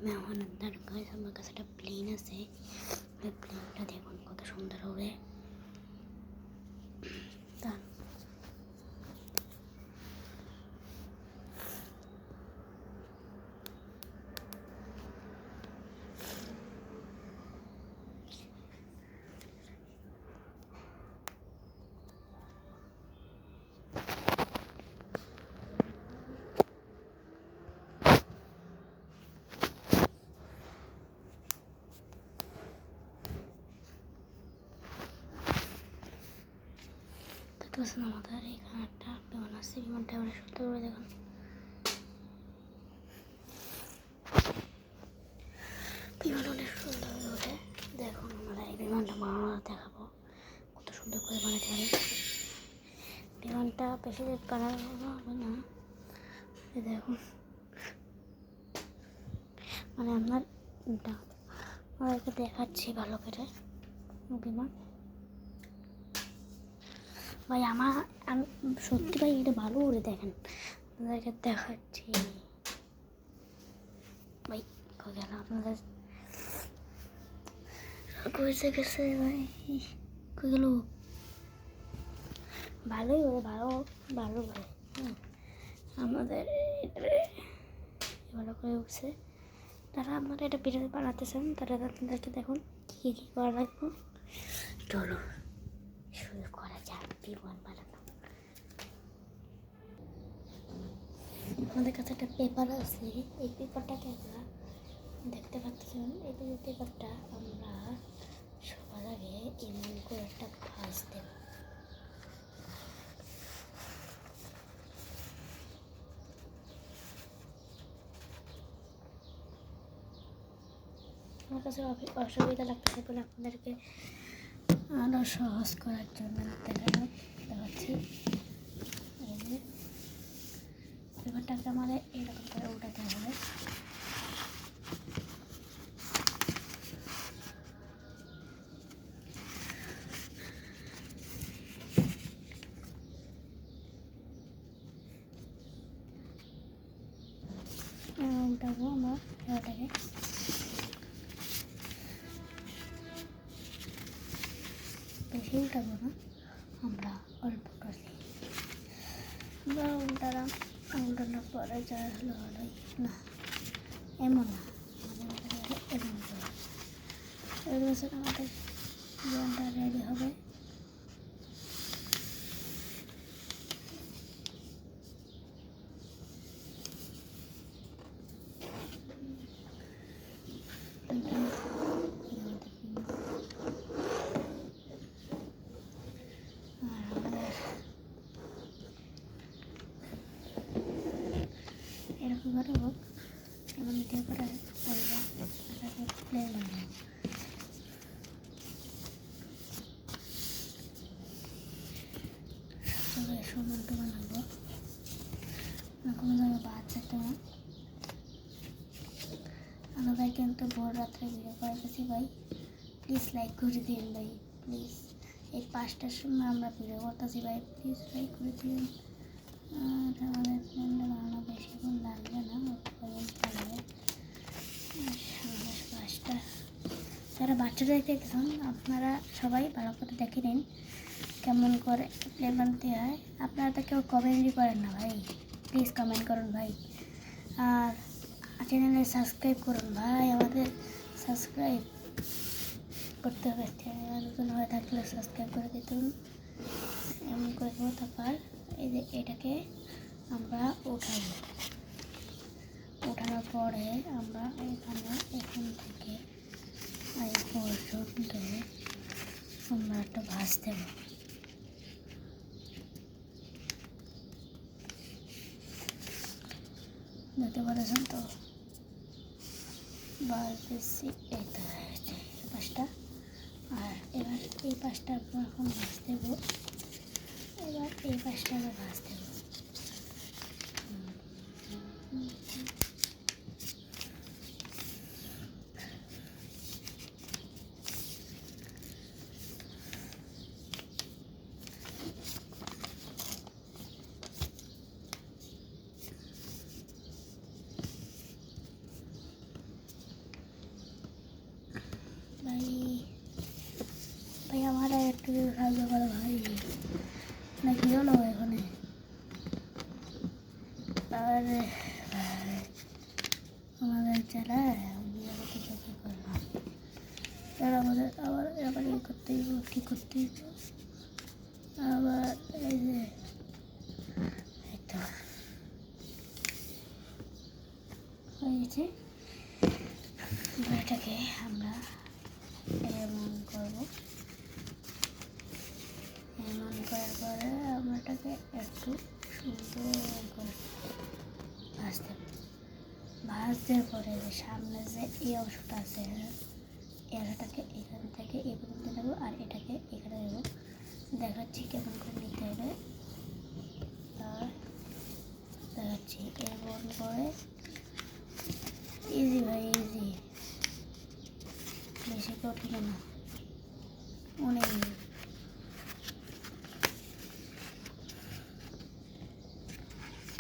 মেহমানদার গাছ আমার কাছে একটা প্লেন আছে, ওই প্লেনটা দেখুন কত সুন্দর হবে। তা দেখতেছেন আমাদের এখানে একটা বিমান আছে, বিমানটা অনেক সুন্দর করে দেখুন। বিমান অনেক সুন্দর করে দেখুন, আমরা এই বিমানটা বানানো দেখাবো কত সুন্দর করে বানাতে পারি। বিমানটা বেশি বানানো হবে না, দেখুন মানে আমাদেরকে দেখাচ্ছি ভালো করে বিমান। ভাই আমি সত্যি ভাই এটা ভালো করে দেখেন, আপনাদেরকে দেখাচ্ছি ভাই। গেল আপনাদের কইছে গেছে ভাই, কই গেল? ভালোই করে ভালো করে আমাদের ভালো করে উঠছে। তারা আপনারা এটা ভিডিও বানাতেছেন, তারা আপনাদেরকে দেখুন কী কী করা লাগবে। চলো শুরু করা যাক বিমান বানানো। আমাদের কাছে একটা পেপার আছে, এই পেপারটাকে আমরা দেখতে পাচ্ছেন। এই পেপারটা আমরা সবার আগে এমন করে একটা ভাঁজ দেব। আমার কাছে অসুবিধা লাগতেছে বলে আপনাদেরকে আরও সহজ করার জন্য দেখাচ্ছি। এই যে পেপারটাকে আমাদের এরকম করে উঠাতে হবে। উঠাবো আমরা পেপারটাকে, বেশি উঠাবো না, আমরা অল্প করে আমরা উল্টানোর পরে যা হলো ভালোই না, এমন না আমাদের এমন করে এর বছর আমাদের জীবনটা রেডি হবে। এরকম করে হোক, এমন ভিডিও করে প্লেন বানাবো। সবাই সমান বানাবো না, কোনো জায়গায় বাচ্চাটা আমাদের কিন্তু ভোর রাত্রে ভিডিও করতেছি ভাই, প্লিজ লাইক করে দিন ভাই প্লিজ। এই 5টার সময় আমরা ভিডিও করতেছি ভাই, প্লিজ লাইক করে দিন। আর আমাদের প্ল্যানটা বানানো বেশিক্ষণ লাগবে না, লাগবে 5টা। যারা বাচ্চারা দেখতেছেন আপনারা সবাই ভালো করে দেখে নিন কেমন করে প্লেন বানাতে হয়। আপনারা তো কেউ কমেন্টই করেন না ভাই, প্লিজ কমেন্ট করুন ভাই। আর চ্যানেলে সাবস্ক্রাইব করুন ভাই, আমাদের সাবস্ক্রাইব করতে হবে। চ্যানেল নতুন হয়ে থাকলে সাবস্ক্রাইব করে দিতুন, এমন করে দেবো। তারপর এই যে এটাকে আমরা ওঠানোর পরে আমরা এখান থেকে এই পর্যন্ত আমরা একটা ভাঁজ দেব। দেখতে পাচ্ছেন তো ভাঁজ দিচ্ছি, এই তো হয়েছে এই পাশটা। আর এবার এই পাশটা আমরা এখন ভাঁজ দেবো, এবার এই পাশটা আমরা ভাঁজ দেবো। আমাদের জেলায় কিছু কী করলাম, এবার আমাদের আবার আবার ইয়ে করতে হইব, কী করতে হইব আবার এই যে এই তো হয়েছে। এটাকে আমরা এমন করবো, এমন করার পরে আমরা এটাকে একটু সুন্দর করে ভাজতে পরে যে সামনে যে এই অংশটা আছে, এই অংশটাকে এখান থেকে এই পর্যন্ত নেবো আর এটাকে এখানে নেবো। দেখাচ্ছি কেমন করে নিতে হবে, আর দেখাচ্ছি এমন করে। ইজি ভাই, ইজি, বেশি কঠিন না, অনেক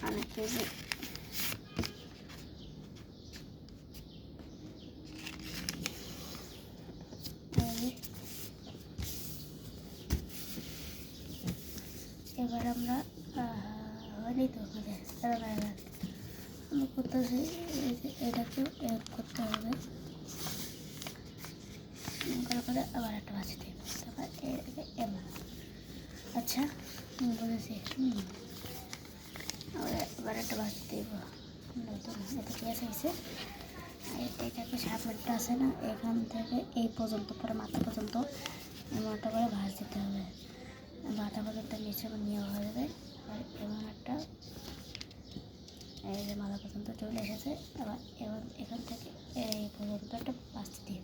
অনেক ইজি। এবার আমরা হয়নি তো আমাদের আমরা করতেছি, এটাকেও এড করতে হবে করার পরে আবার একটা ভাজি দেব, তারপর এটাকে এমন। আচ্ছা বলেছি, আবার একটা ভাজি দেব নতুন। এটা পেঁয়াজ হয়েছে, এটাকে সামনেরটা আছে না, এখান থেকে এই পর্যন্ত পুরো মাথা পর্যন্ত এমনটা করে ভাজ দিতে হবে। মাথা পর্যন্ত নিচে নিয়ে হয়ে যাবে। আর এমন একটা এই যে মাথা পর্যন্ত চলে এসেছে, আবার এবার এখান থেকে এই পর্যন্ত একটা পাঁচটি দিয়ে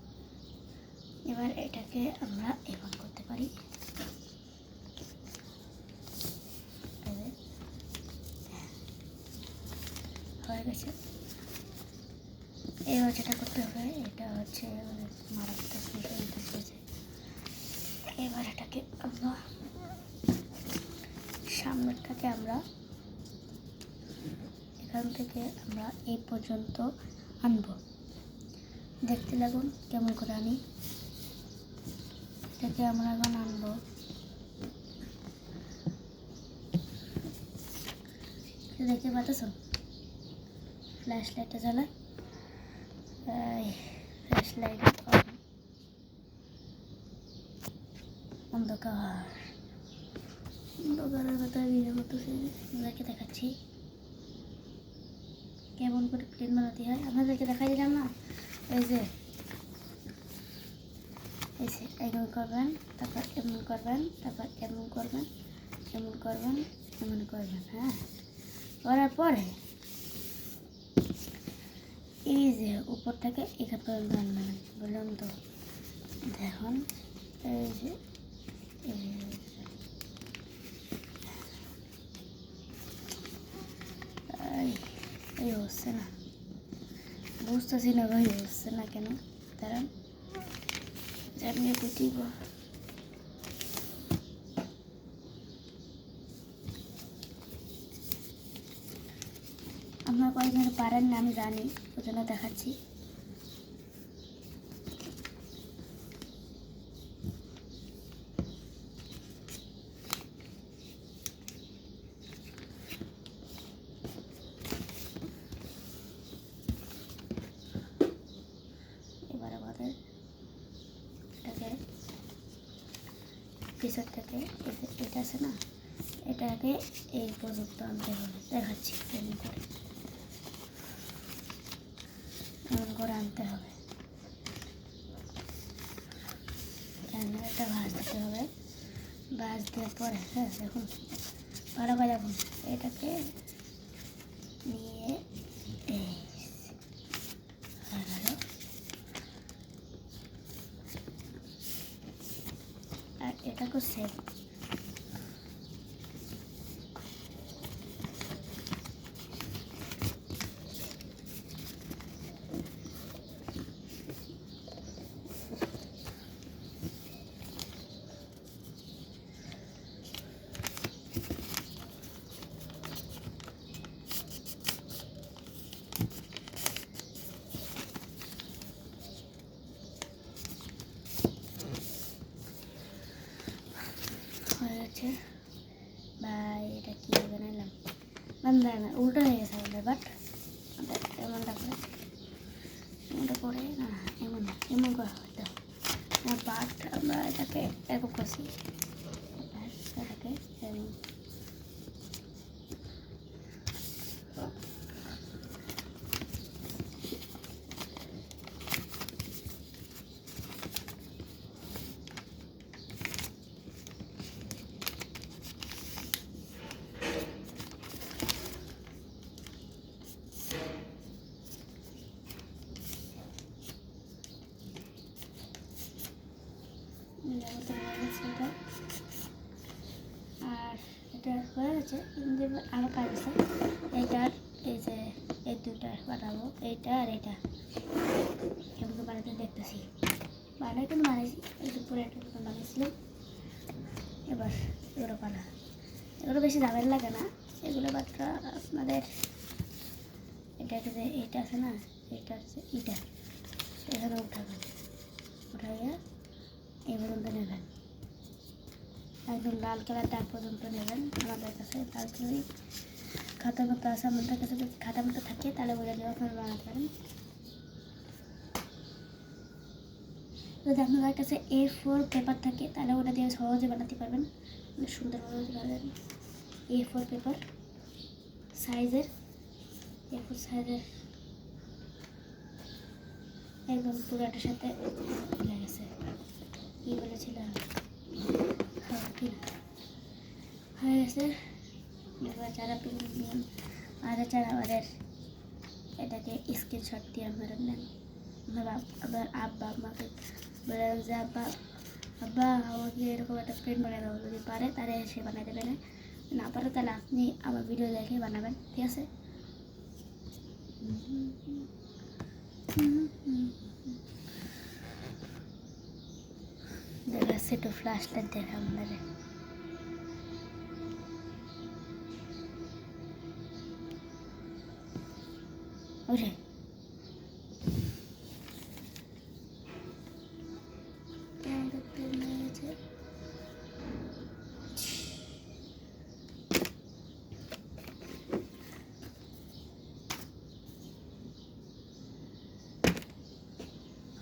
এবার এটাকে আমরা এমন করতে পারি। হয়ে গেছে। এবার যেটা করতে হবে, এটা হচ্ছে মারাত্মক বিষয়। এবার এটাকে আমরা সামনেরটাকে আমরা এখান থেকে আমরা এই পর্যন্ত আনবো। দেখতে লাগুন কেমন করে আনি। এটাকে আমরা এখন আনবো, দেখতে পাচ্ছ ফ্ল্যাশ লাইটটা জ্বালা, ফ্ল্যাশ লাইট অন্ধকার, অন্ধকারের কথা ভিডিও করতেছি, আপনাদেরকে দেখাচ্ছি কেমন করে প্লেন বানাতে হয়। আপনাদেরকে দেখাই দিলাম না, এই যে এমন করবেন, তারপর এমন করবেন, তারপর এমন করবেন, এমন করবেন, এমন করবেন। হ্যাঁ, করার পরে এই যে উপর থেকে এখান পর্যন্ত আনবেন, বললাম তো। দেখুন এই যে এই হচ্ছে না, বুঝতেছি না ভাই, হচ্ছে না কেন। দাঁড়ান জানিয়ে বুঝিব। আপনার কয়েকজন পারেন না আমি জানি, ওই জন্য দেখাচ্ছি। এবার আমাদের এটাকে পিছন থেকে এটা আছে না, এটাকে এই পর্যন্ত আনতে হবে। দেখাচ্ছি এমন করে, এমন করে আনতে হবে। এটা ভাজ দিতে হবে, ভাজ দেওয়ার পরে হ্যাঁ দেখুন ভালো করে দেখুন, এটাকে নিয়ে এই হয়ে গেল। আর এটাকে সেভ হয়ে গেছে। ভাই এটা কী বানালাম, বান্দা না উল্টো হয়ে গেছে আমাদের, বাট করতেছি। এবার এটাকে আর এটা হয়ে গেছে, কিন্তু আরও কাজ আছে। এইটার এই যে এই দুটা বানাবো, এইটা আর এইটা কেমন বানাতে দেখতেছি। বানাই কিন্তু বানাইছি, এই দুপুরে একটা মতন বানিয়েছিলাম। এবার এগুলো বানা, এগুলো বেশি ঝামেলা লাগে না। এগুলো মাত্র আপনাদের এটা যে এইটা আছে না, এটা হচ্ছে ইটা, এখানে উঠাবেন, উঠাইয়া এই পর্যন্ত নেবেন, একদম লাল কালার দাগ পর্যন্ত নেবেন। আমাদের কাছে লাল কালারই খাতা মতো আছে, আমাদের কাছে যদি খাতা মতো থাকে তাহলে বলে দেওয়া আপনারা বানাতে পারেন। যদি আপনাদের কাছে A4 পেপার থাকে তাহলে ওটা দিয়ে সহজে বানাতে পারবেন, অনেক সুন্দরভাবে বানাতে পারবেন। A4 পেপার সাইজের, A4 সাইজের একদম পুরাটার সাথে মিলে গেছে। কী বলেছিলাম, হয়ে গেছে। এবার যারা প্রিমিয়াম আর যারা আমাদের এটাকে স্ক্রিনশট দিয়ে আপনারা নেন, আমার আব্বা আমাকে বললেন যে আব্বা আব্বা আমাকে এরকম একটা প্রিন্ট বানিয়ে দেবো, যদি পারে তাহলে সে বানিয়ে দেবে, না পারে তাহলে আপনি আমার ভিডিও দেখে বানাবেন, ঠিক আছে? দেখাচ্ছে একটু ফ্লাশটা দেখা আপনাদের। ওরে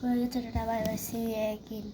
হয়ে গেছে, tata, bye bye, see you again.